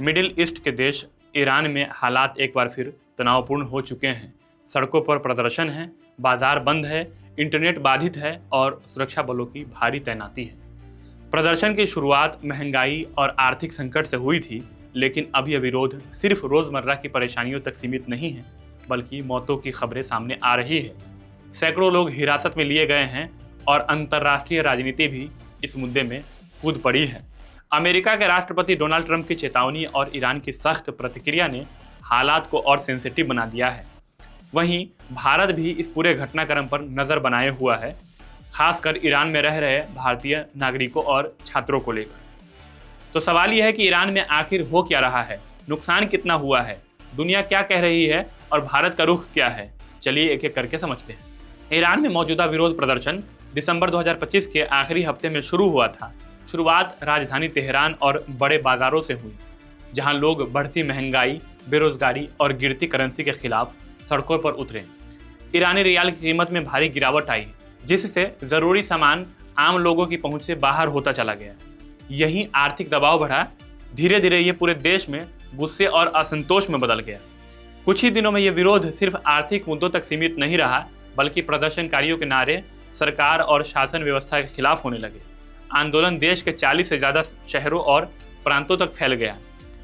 Middle east के देश Iran में हालात एक बार फिर तनावपूर्ण हो चुके हैं। सड़कों पर प्रदर्शन है, बाजार बंद है, इंटरनेट बाधित है और सुरक्षा बलों की भारी तैनाती है। प्रदर्शन की शुरुआत महंगाई और आर्थिक संकट से हुई थी, लेकिन अब यह विरोध सिर्फ रोजमर्रा की परेशानियों तक सीमित नहीं है, बल्कि मौतों की खबरें सामने आ रही है। सैकड़ों लोग हिरासत में लिए गए हैं और अंतर्राष्ट्रीय राजनीति भी इस मुद्दे में कूद पड़ी है। अमेरिका के राष्ट्रपति डोनाल्ड ट्रंप की चेतावनी और ईरान की सख्त प्रतिक्रिया ने हालात को और सेंसिटिव बना दिया है। वहीं भारत भी इस पूरे घटनाक्रम पर नजर बनाए हुआ है, खासकर ईरान में रह रहे भारतीय नागरिकों और छात्रों को लेकर। तो सवाल यह है कि ईरान में आखिर हो क्या रहा है, नुकसान कितना हुआ है, दुनिया क्या कह रही है और भारत का रुख क्या है। चलिए एक एक करके समझते हैं। ईरान में मौजूदा विरोध प्रदर्शन दिसंबर 2025 के आखिरी हफ्ते में शुरू हुआ था। शुरुआत राजधानी तेहरान और बड़े बाजारों से हुई, जहां लोग बढ़ती महंगाई, बेरोजगारी और गिरती करेंसी के खिलाफ सड़कों पर उतरे। ईरानी रियाल की कीमत में भारी गिरावट आई, जिससे जरूरी सामान आम लोगों की पहुंच से बाहर होता चला गया। यही आर्थिक दबाव बढ़ा। धीरे धीरे ये पूरे देश में गुस्से और असंतोष में बदल गया। कुछ ही दिनों में ये विरोध सिर्फ आर्थिक मुद्दों तक सीमित नहीं रहा, बल्कि प्रदर्शनकारियों के नारे सरकार और शासन व्यवस्था के खिलाफ होने लगे। आंदोलन देश के 40 से ज़्यादा शहरों और प्रांतों तक फैल गया।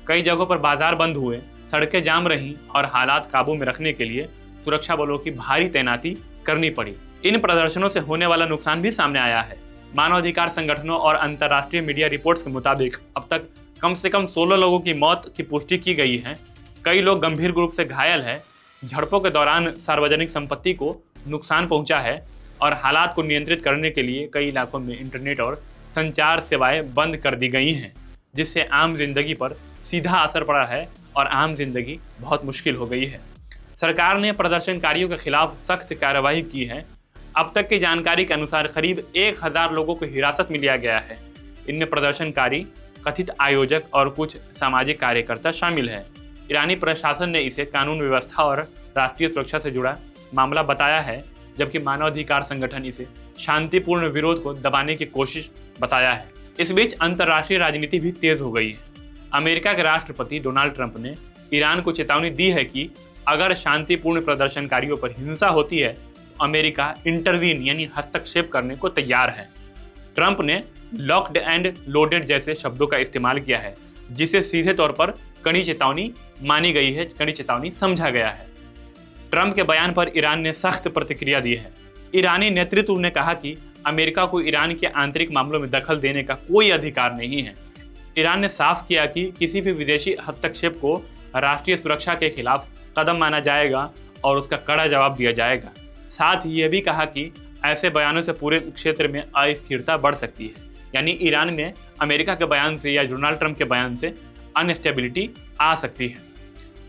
कई जगहों पर बाजार बंद हुए, सड़कें जाम रहीं और हालात काबू में रखने के लिए सुरक्षा बलों की भारी तैनाती करनी पड़ी। इन प्रदर्शनों से होने वाला नुकसान भी सामने आया है। मानवाधिकार संगठनों और अंतर्राष्ट्रीय मीडिया रिपोर्ट्स के मुताबिक अब तक कम से कम 16 लोगों की मौत की पुष्टि की गई है। कई लोग गंभीर रूप से घायल हैं। झड़पों के दौरान सार्वजनिक संपत्ति को नुकसान पहुंचा है और हालात को नियंत्रित करने के लिए कई इलाकों में इंटरनेट और संचार सेवाएं बंद कर दी गई हैं, जिससे आम जिंदगी पर सीधा असर पड़ा है और आम जिंदगी बहुत मुश्किल हो गई है। सरकार ने प्रदर्शनकारियों के खिलाफ सख्त कार्रवाई की है। अब तक की जानकारी के अनुसार करीब 1000 लोगों को हिरासत में लिया गया है। इनमें प्रदर्शनकारी, कथित आयोजक और कुछ सामाजिक कार्यकर्ता शामिल हैं। ईरानी प्रशासन ने इसे कानून व्यवस्था और राष्ट्रीय सुरक्षा से जुड़ा मामला बताया है, जबकि मानवाधिकार संगठन इसे शांतिपूर्ण विरोध को दबाने की कोशिश बताया है। इस बीच अंतर्राष्ट्रीय राजनीति भी तेज हो गई है। अमेरिका के राष्ट्रपति डोनाल्ड ट्रंप ने ईरान को चेतावनी दी है कि अगर शांतिपूर्ण प्रदर्शनकारियों पर हिंसा होती है तो अमेरिका इंटरवीन यानी हस्तक्षेप करने को तैयार है। ट्रंप ने लॉक्ड एंड लोडेड जैसे शब्दों का इस्तेमाल किया है, जिसे सीधे तौर पर कड़ी चेतावनी मानी गई है, कड़ी चेतावनी समझा गया है। ट्रंप के बयान पर ईरान ने सख्त प्रतिक्रिया दी है। ईरानी नेतृत्व ने कहा कि अमेरिका को ईरान के आंतरिक मामलों में दखल देने का कोई अधिकार नहीं है। ईरान ने साफ किया कि किसी भी विदेशी हस्तक्षेप को राष्ट्रीय सुरक्षा के खिलाफ कदम माना जाएगा और उसका कड़ा जवाब दिया जाएगा। साथ ही यह भी कहा कि ऐसे बयानों से पूरे क्षेत्र में अस्थिरता बढ़ सकती है। यानी ईरान में अमेरिका के बयान से या डोनाल्ड ट्रंप के बयान से अनस्टेबिलिटी आ सकती है।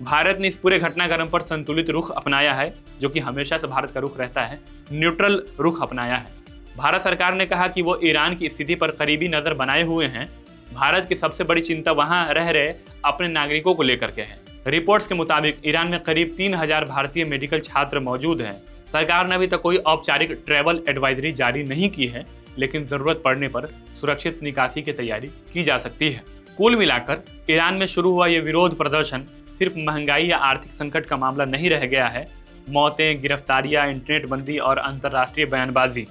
भारत ने इस पूरे घटनाक्रम पर संतुलित रुख अपनाया है, जो कि हमेशा से भारत का रुख रहता है, न्यूट्रल रुख अपनाया है। भारत सरकार ने कहा कि वो ईरान की स्थिति पर करीबी नज़र बनाए हुए हैं। भारत की सबसे बड़ी चिंता वहां रह रहे अपने नागरिकों को लेकर के है। रिपोर्ट्स के मुताबिक ईरान में करीब 3000 भारतीय मेडिकल छात्र मौजूद हैं। सरकार ने अभी तक कोई औपचारिक ट्रैवल एडवाइजरी जारी नहीं की है, लेकिन जरूरत पड़ने पर सुरक्षित निकासी की तैयारी की जा सकती है। कुल मिलाकर ईरान में शुरू हुआ ये विरोध प्रदर्शन सिर्फ महंगाई या आर्थिक संकट का मामला नहीं रह गया है। मौतें, गिरफ्तारियां, इंटरनेट बंदी और अंतर्राष्ट्रीय बयानबाजी,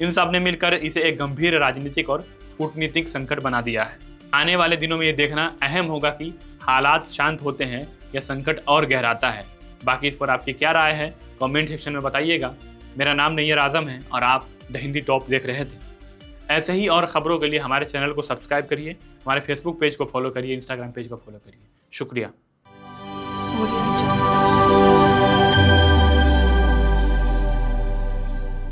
इन सब ने मिलकर इसे एक गंभीर राजनीतिक और कूटनीतिक संकट बना दिया है। आने वाले दिनों में ये देखना अहम होगा कि हालात शांत होते हैं या संकट और गहराता है। बाकी इस पर आपकी क्या राय है, कमेंट सेक्शन में बताइएगा। मेरा नाम नैयर आजम है और आप द हिंदी टॉप देख रहे थे। ऐसे ही और खबरों के लिए हमारे चैनल को सब्सक्राइब करिए, हमारे फेसबुक पेज को फॉलो करिए, इंस्टाग्राम पेज को फॉलो करिए। शुक्रिया।